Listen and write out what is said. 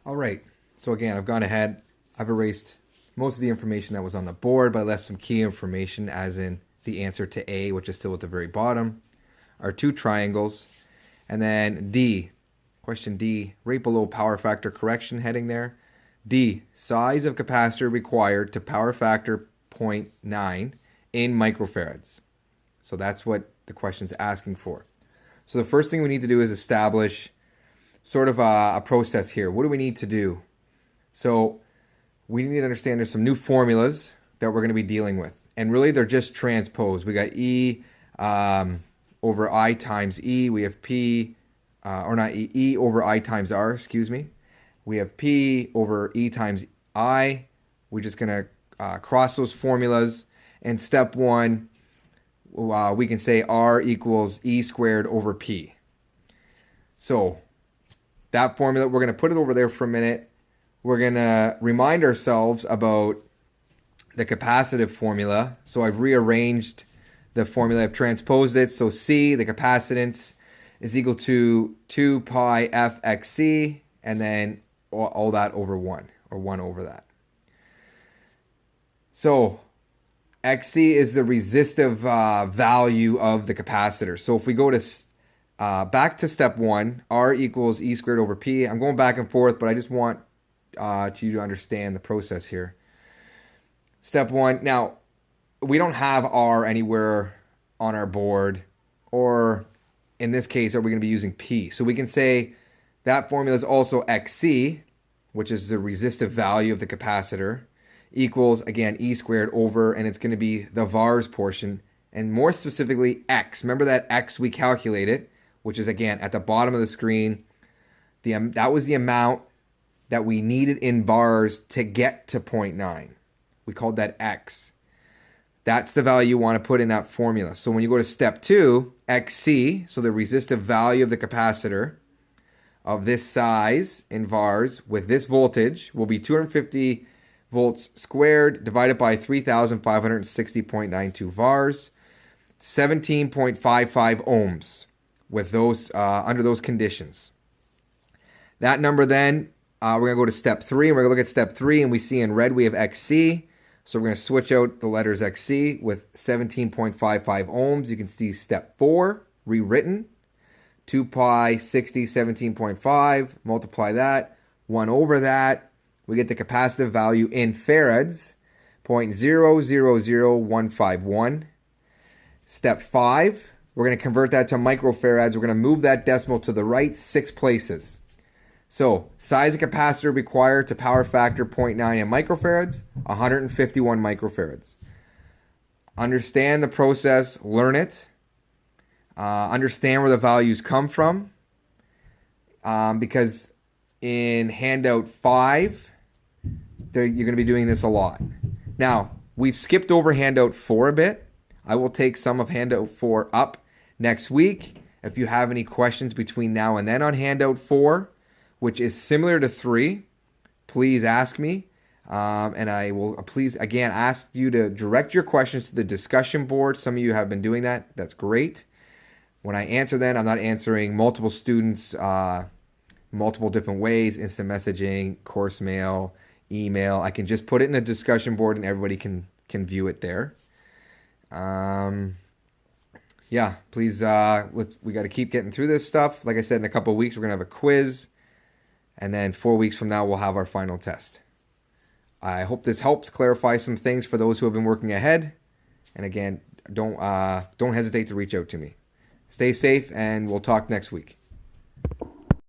All right, so again, I've gone ahead. I've erased most of the information that was on the board, but I left some key information, as in the answer to A, which is still at the very bottom, our two triangles, and then D, question D, right below power factor correction heading there. D, size of capacitor required to power factor 0.9 in microfarads. So that's what the question's asking for. So the first thing we need to do is establish sort of a process here. What do we need to do? So we need to understand there's some new formulas that we're going to be dealing with. And really they're just transposed. We got E over I times E. We have P, or not E, E over I times R, excuse me. We have P over E times I. We're just going to cross those formulas. And step one, we can say R equals E squared over P. So that formula, we're going to put it over there for a minute. We're going to remind ourselves about the capacitive formula. So I've rearranged the formula. I've transposed it. So C, the capacitance, is equal to 2 pi f x c, and then all that over 1, or 1 over that. So xc is the resistive value of the capacitor. So if we go to back to step 1, R equals E squared over P. I'm going back and forth, but I just want you to understand the process here. Step 1. Now, we don't have R anywhere on our board, or in this case, are we going to be using P? So we can say that formula is also XC, which is the resistive value of the capacitor, equals, again, E squared over, and it's going to be the Vars portion, and more specifically, X. Remember that X we calculated, which is, again, at the bottom of the screen. That was the amount that we needed in bars to get to 0.9. We called that X. That's the value you want to put in that formula. So when you go to step 2, XC, so the resistive value of the capacitor of this size in Vars with this voltage will be 250 volts squared divided by 3,560.92 Vars, 17.55 ohms with those under those conditions. That number then, we're going to go to step 3, and we're going to look at step 3, and we see in red we have XC. So we're going to switch out the letters XC with 17.55 ohms. You can see step 4 rewritten. 2 pi 60, 17.5. Multiply that. 1 over that. We get the capacitive value in farads. 0.000151. Step 5. We're going to convert that to microfarads. We're going to move that decimal to the right 6 places. So, size of capacitor required to power factor 0.9 in microfarads, 151 microfarads. Understand the process, learn it. Understand where the values come from. Because in handout 5, you're going to be doing this a lot. Now, we've skipped over handout 4 a bit. I will take some of handout 4 up next week. If you have any questions between now and then on handout 4, which is similar to 3, please ask me. And I will please, again, ask you to direct your questions to the discussion board. Some of you have been doing that. That's great. When I answer that, I'm not answering multiple students, multiple different ways, instant messaging, course mail, email. I can just put it in the discussion board and everybody can view it there. Yeah, please, we got to keep getting through this stuff. Like I said, in a couple of weeks, we're going to have a quiz. And then 4 weeks from now, we'll have our final test. I hope this helps clarify some things for those who have been working ahead. And again, don't hesitate to reach out to me. Stay safe, and we'll talk next week.